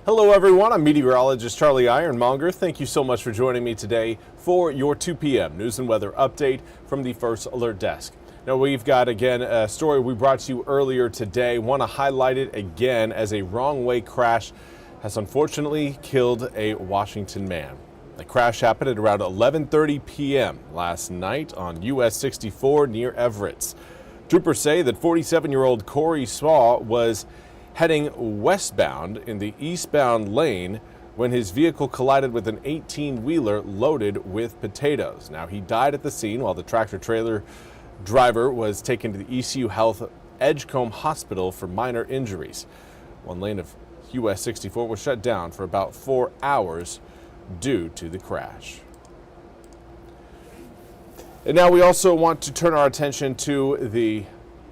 Hello everyone, I'm Meteorologist Charlie Ironmonger. Thank you so much for joining me today for your 2 p.m. news and weather update from the First Alert Desk. Now we've got again a story we brought to you earlier today. Want to highlight it again as a wrong-way crash has unfortunately killed a Washington man. The crash happened at around 11:30 p.m. last night on US 64 near Everett. Troopers say that 47-year-old Corey Swaw was heading westbound in the eastbound lane when his vehicle collided with an 18-wheeler loaded with potatoes. Now, he died at the scene while the tractor-trailer driver was taken to the ECU Health Edgecombe Hospital for minor injuries. One lane of US 64 was shut down for about 4 hours due to the crash. And now we also want to turn our attention to the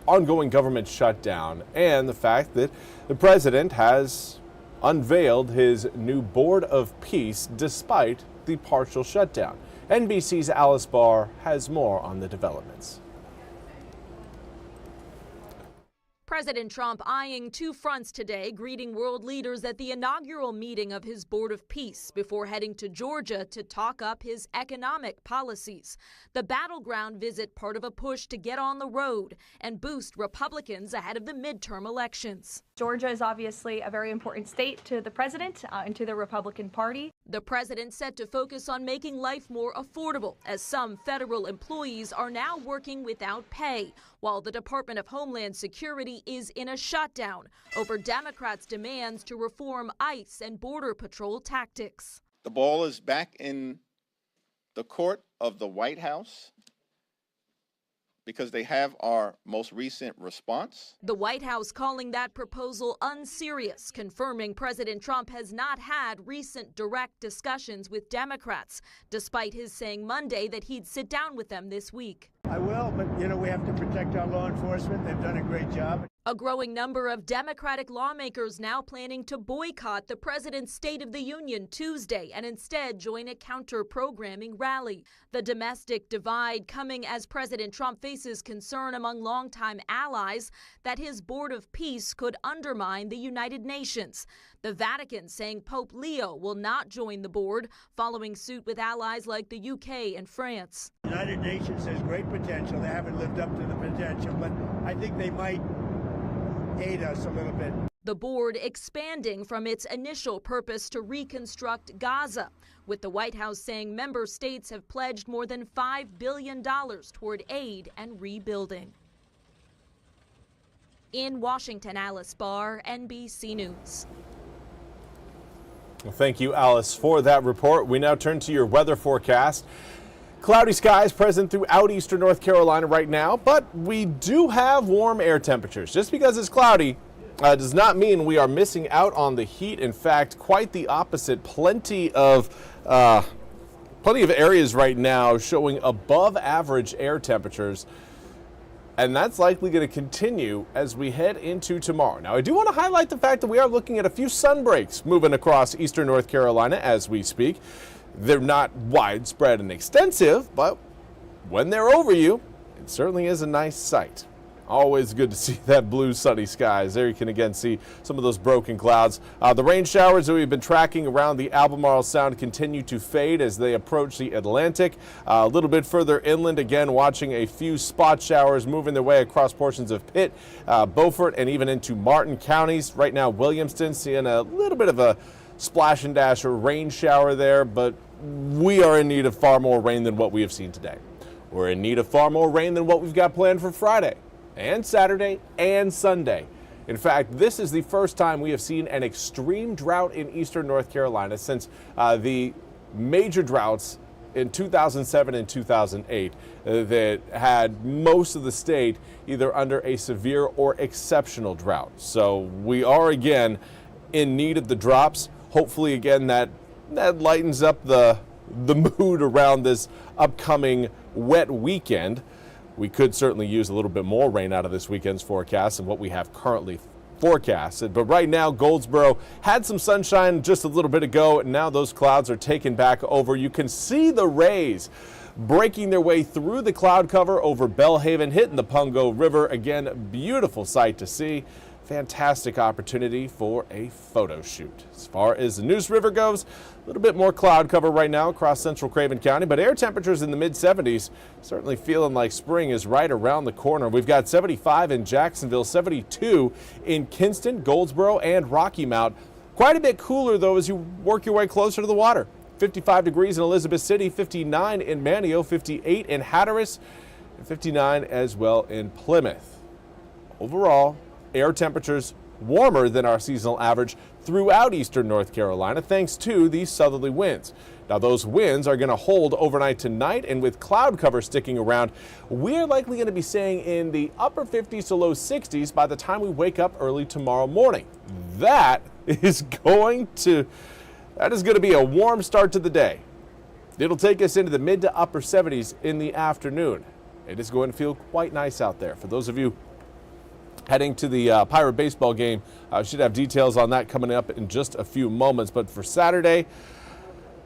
ongoing government shutdown and the fact that the president has unveiled his new Board of Peace despite the partial shutdown. NBC's Alice Barr has more on the developments. President Trump eyeing two fronts today, greeting world leaders at the inaugural meeting of his Board of Peace before heading to Georgia to talk up his economic policies. The battleground visit part of a push to get on the road and boost Republicans ahead of the midterm elections. Georgia is obviously a very important state to the president and to the Republican Party. The president set to focus on making life more affordable as some federal employees are now working without pay, while the Department of Homeland Security is in a shutdown over Democrats' demands to reform ICE and Border Patrol tactics. The ball is back in the court of the White House because they have our most recent response. The White House calling that proposal unserious, confirming President Trump has not had recent direct discussions with Democrats, despite his saying Monday that he'd sit down with them this week. I will, but we have to protect our law enforcement. They've done a great job. A growing number of Democratic lawmakers now planning to boycott the president's State of the Union Tuesday and instead join a counter-programming rally. The domestic divide coming as President Trump faces concern among longtime allies that his Board of Peace could undermine the United Nations. The Vatican saying Pope Leo will not join the board, following suit with allies like the UK and France. The United Nations has great potential. They haven't lived up to the potential, but I think they might aid us a little bit. The board expanding from its initial purpose to reconstruct Gaza, with the White House saying member states have pledged more than $5 billion toward aid and rebuilding. In Washington, Alice Barr, NBC News. Well, thank you, Alice, for that report. We now turn to your weather forecast. Cloudy skies present throughout eastern North Carolina right now, but we do have warm air temperatures. Just because it's cloudy does not mean we are missing out on the heat. In fact, quite the opposite. Plenty of areas right now showing above average air temperatures. And that's likely going to continue as we head into tomorrow. Now, I do want to highlight the fact that we are looking at a few sun breaks moving across eastern North Carolina as we speak. They're not widespread and extensive, but when they're over you, it certainly is a nice sight. Always good to see that blue sunny skies. There you can again see some of those broken clouds. The rain showers that we've been tracking around the Albemarle Sound continue to fade as they approach the Atlantic. A little bit further inland, again, watching a few spot showers moving their way across portions of Pitt, Beaufort, and even into Martin counties. Right now, Williamston seeing a little bit of a splash and dash or rain shower there, but we are in need of far more rain than what we have seen today. We're in need of far more rain than what we've got planned for Friday and Saturday and Sunday. In fact, this is the first time we have seen an extreme drought in eastern North Carolina since the major droughts in 2007 and 2008 that had most of the state either under a severe or exceptional drought. So we are again in need of the drops. Hopefully again that lightens up the mood around this upcoming wet weekend. We could certainly use a little bit more rain out of this weekend's forecast than what we have currently forecasted. But right now, Goldsboro had some sunshine just a little bit ago, and now those clouds are taken back over. You can see the rays breaking their way through the cloud cover over Belhaven, hitting the Pungo River. Again, beautiful sight to see. fantastic opportunity for a photo shoot. As far as the Neuse River goes, a little bit more cloud cover right now across central Craven County, but air temperatures in the mid-70s, certainly feeling like spring is right around the corner. We've got 75 in Jacksonville, 72 in Kinston, Goldsboro, and Rocky Mount. Quite a bit cooler, though, as you work your way closer to the water. 55 degrees in Elizabeth City, 59 in Manteo, 58 in Hatteras, and 59 as well in Plymouth. Overall, air temperatures warmer than our seasonal average throughout eastern North Carolina, thanks to these southerly winds. Now, those winds are going to hold overnight tonight, and with cloud cover sticking around, we're likely going to be staying in the upper 50s to low 60s by the time we wake up early tomorrow morning. That is going to be a warm start to the day. It'll take us into the mid to upper 70s in the afternoon. It is going to feel quite nice out there. For those of you heading to the Pirate baseball game, I should have details on that coming up in just a few moments. But for Saturday,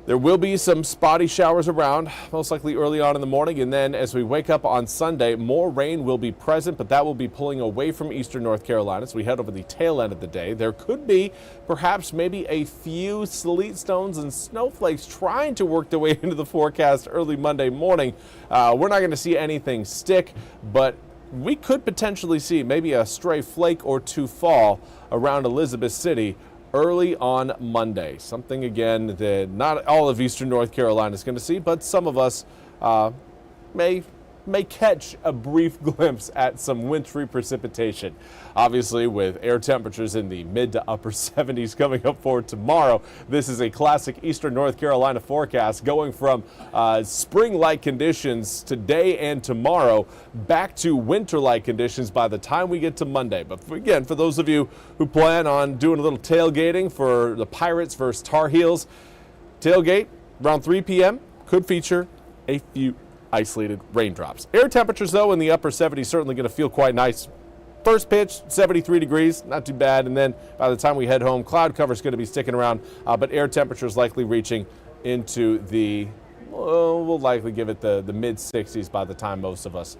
there will be some spotty showers around, most likely early on in the morning. And then as we wake up on Sunday, more rain will be present, but that will be pulling away from eastern North Carolina as we head over the tail end of the day. There could be perhaps maybe a few sleet stones and snowflakes trying to work their way into the forecast early Monday morning. We're not going to see anything stick, but we could potentially see maybe a stray flake or two fall around Elizabeth City early on Monday. Something, again, that not all of eastern North Carolina is going to see, but some of us may catch a brief glimpse at some wintry precipitation. Obviously, with air temperatures in the mid to upper 70s coming up for tomorrow, this is a classic eastern North Carolina forecast going from spring-like conditions today and tomorrow back to winter-like conditions by the time we get to Monday. But again, for those of you who plan on doing a little tailgating for the Pirates versus Tar Heels, tailgate around 3 p.m. could feature a few isolated raindrops. Air temperatures, though, in the upper 70s, certainly going to feel quite nice. First pitch, 73 degrees, not too bad. And then by the time we head home, cloud cover is going to be sticking around, but air temperatures likely reaching into the, we'll likely give it the mid 60s by the time most of us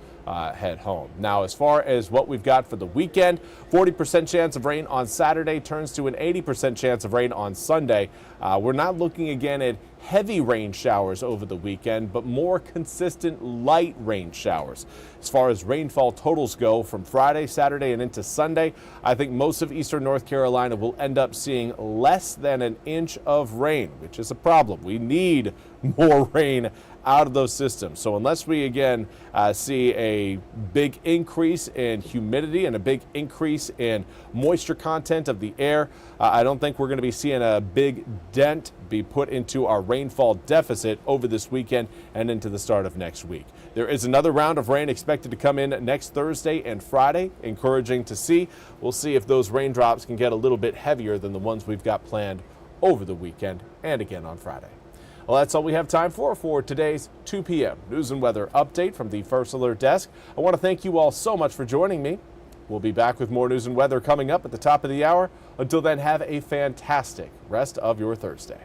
head home. Now, as far as what we've got for the weekend, 40% chance of rain on Saturday turns to an 80% chance of rain on Sunday. We're not looking again at heavy rain showers over the weekend, but more consistent light rain showers. As far as rainfall totals go from Friday, Saturday, and into Sunday, I think most of eastern North Carolina will end up seeing less than an inch of rain, which is a problem. We need more rain out of those systems. So unless we again see a big increase in humidity and a big increase in moisture content of the air, I don't think we're going to be seeing a big dent be put into our rainfall deficit over this weekend and into the start of next week. There is another round of rain expected to come in next Thursday and Friday, encouraging to see. We'll see if those raindrops can get a little bit heavier than the ones we've got planned over the weekend and again on Friday. Well, that's all we have time for today's 2 p.m. news and weather update from the First Alert Desk. I want to thank you all so much for joining me. We'll be back with more news and weather coming up at the top of the hour. Until then, have a fantastic rest of your Thursday.